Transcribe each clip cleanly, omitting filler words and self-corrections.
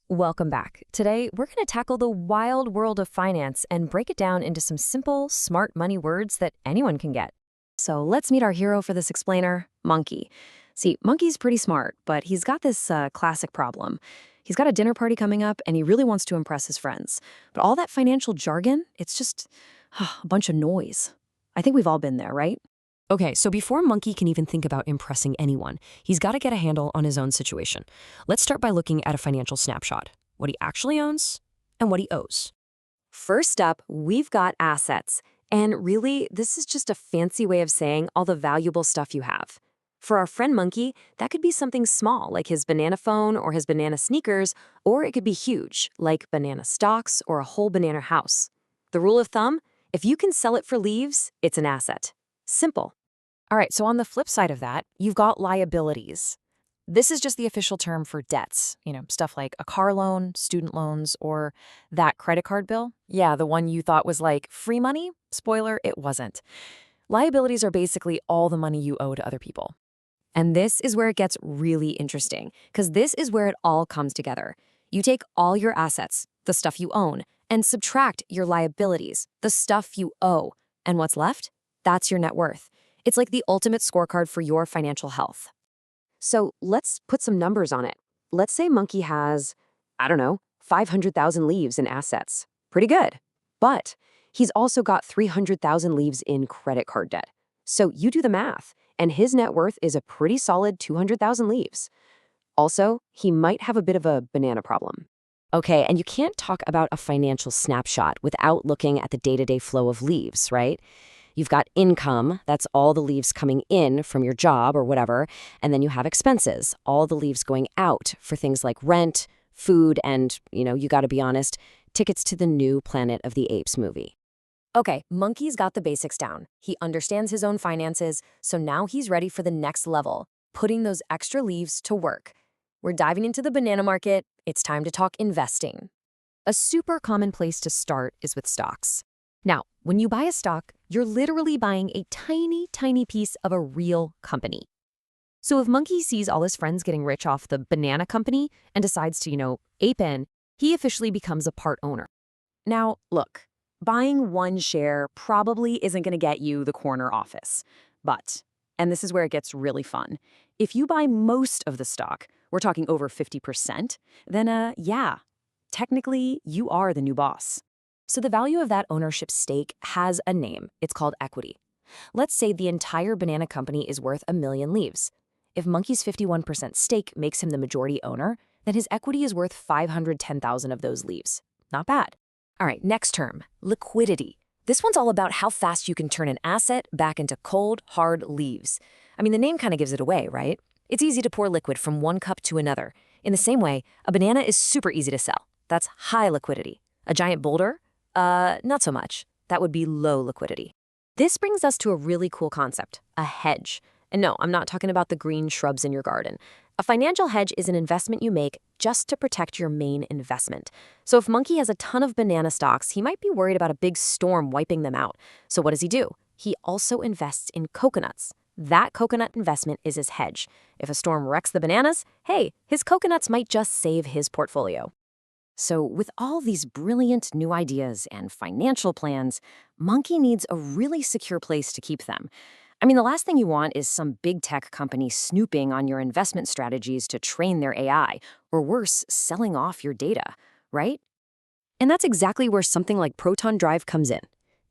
Welcome back. Today, we're going to tackle the wild world of finance and break it down into some simple, smart money words that anyone can get. So let's meet our hero for this explainer, Monkey. See, Monkey's pretty smart, but he's got this classic problem. He's got a dinner party coming up, and he really wants to impress his friends. But all that financial jargon, it's just a bunch of noise. I think we've all been there, right? Okay, so before Monkey can even think about impressing anyone, he's got to get a handle on his own situation. Let's start by looking at a financial snapshot, what he actually owns and what he owes. First up, we've got assets. And really, this is just a fancy way of saying all the valuable stuff you have. For our friend Monkey, that could be something small, like his banana phone or his banana sneakers, or it could be huge, like banana stocks or a whole banana house. The rule of thumb, if you can sell it for leaves, it's an asset. Simple. All right, so on the flip side of that, you've got liabilities. This is just the official term for debts, stuff like a car loan, student loans, or that credit card bill. Yeah, the one you thought was like free money. Spoiler, it wasn't. Liabilities are basically all the money you owe to other people. And this is where it gets really interesting, because this is where it all comes together. You take all your assets, the stuff you own, and subtract your liabilities, the stuff you owe. And what's left? That's your net worth. It's like the ultimate scorecard for your financial health. So let's put some numbers on it. Let's say Monkey has, I don't know, 500,000 leaves in assets. Pretty good. But he's also got 300,000 leaves in credit card debt. So you do the math, and his net worth is a pretty solid 200,000 leaves. Also, he might have a bit of a banana problem. Okay, and you can't talk about a financial snapshot without looking at the day-to-day flow of leaves, right? You've got income, that's all the leaves coming in from your job or whatever, and then you have expenses, all the leaves going out for things like rent, food, and, you gotta be honest, tickets to the new Planet of the Apes movie. Okay, Monkey's got the basics down. He understands his own finances, so now he's ready for the next level, putting those extra leaves to work. We're diving into the banana market. It's time to talk investing. A super common place to start is with stocks. Now, when you buy a stock, you're literally buying a tiny, tiny piece of a real company. So if Monkey sees all his friends getting rich off the banana company and decides to, ape in, he officially becomes a part owner. Now, look, buying one share probably isn't going to get you the corner office. But, and this is where it gets really fun, if you buy most of the stock, we're talking over 50%, then yeah, technically you are the new boss. So the value of that ownership stake has a name. It's called equity. Let's say the entire banana company is worth 1 million leaves. If Monkey's 51% stake makes him the majority owner, then his equity is worth 510,000 of those leaves. Not bad. All right, next term, liquidity. This one's all about how fast you can turn an asset back into cold, hard leaves. I mean, the name kind of gives it away, right? It's easy to pour liquid from one cup to another. In the same way, a banana is super easy to sell. That's high liquidity. A giant boulder? Not so much. That would be low liquidity. This brings us to a really cool concept, a hedge. And no, I'm not talking about the green shrubs in your garden. A financial hedge is an investment you make just to protect your main investment. So if Monkey has a ton of banana stocks, he might be worried about a big storm wiping them out. So what does he do? He also invests in coconuts. That coconut investment is his hedge. If a storm wrecks the bananas, hey, his coconuts might just save his portfolio. So with all these brilliant new ideas and financial plans, Monkey needs a really secure place to keep them. I mean, the last thing you want is some big tech company snooping on your investment strategies to train their AI, or worse, selling off your data, right? And that's exactly where something like Proton Drive comes in.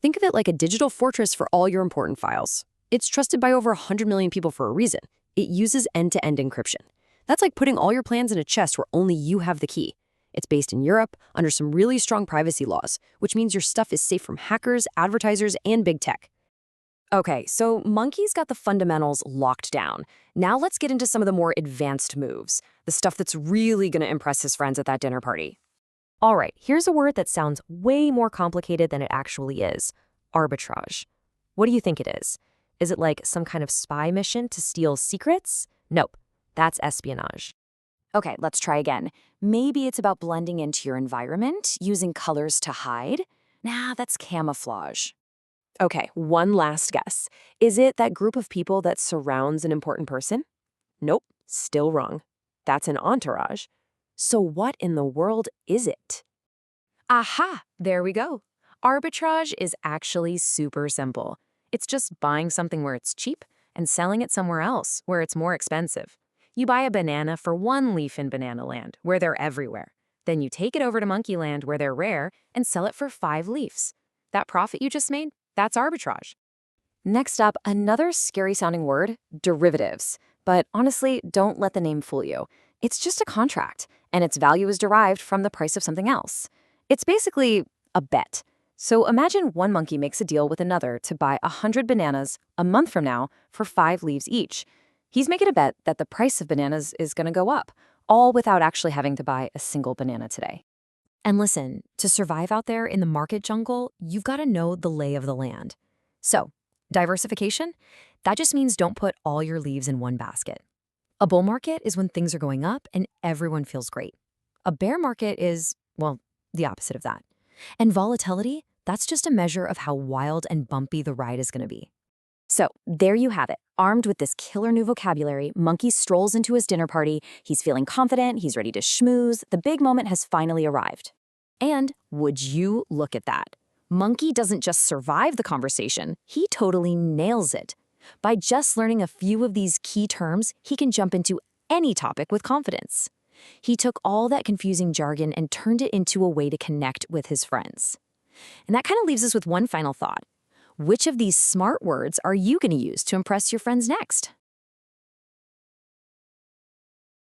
Think of it like a digital fortress for all your important files. It's trusted by over 100 million people for a reason. It uses end-to-end encryption. That's like putting all your plans in a chest where only you have the key. It's based in Europe under some really strong privacy laws, which means your stuff is safe from hackers, advertisers, and big tech. Okay, so Monkey's got the fundamentals locked down. Now let's get into some of the more advanced moves, the stuff that's really going to impress his friends at that dinner party. All right, here's a word that sounds way more complicated than it actually is, arbitrage. What do you think it is? Is it like some kind of spy mission to steal secrets? Nope, that's espionage. Okay, let's try again. Maybe it's about blending into your environment, using colors to hide? Nah, that's camouflage. Okay, one last guess. Is it that group of people that surrounds an important person? Nope, still wrong. That's an entourage. So what in the world is it? Aha! There we go. Arbitrage is actually super simple. It's just buying something where it's cheap and selling it somewhere else where it's more expensive. You buy a banana for one leaf in Banana Land, where they're everywhere. Then you take it over to Monkey Land, where they're rare, and sell it for 5 leaves. That profit you just made, that's arbitrage. Next up, another scary-sounding word, derivatives. But honestly, don't let the name fool you. It's just a contract, and its value is derived from the price of something else. It's basically a bet. So imagine one monkey makes a deal with another to buy 100 bananas a month from now for 5 leaves each. He's making a bet that the price of bananas is going to go up, all without actually having to buy a single banana today. And listen, to survive out there in the market jungle, you've got to know the lay of the land. So, diversification? That just means don't put all your leaves in one basket. A bull market is when things are going up and everyone feels great. A bear market is, well, the opposite of that. And volatility, that's just a measure of how wild and bumpy the ride is going to be. So, there you have it. Armed with this killer new vocabulary, Monkey strolls into his dinner party. He's feeling confident, he's ready to schmooze. The big moment has finally arrived. And would you look at that? Monkey doesn't just survive the conversation, he totally nails it. By just learning a few of these key terms, he can jump into any topic with confidence. He took all that confusing jargon and turned it into a way to connect with his friends. And that kind of leaves us with one final thought. Which of these smart words are you going to use to impress your friends next?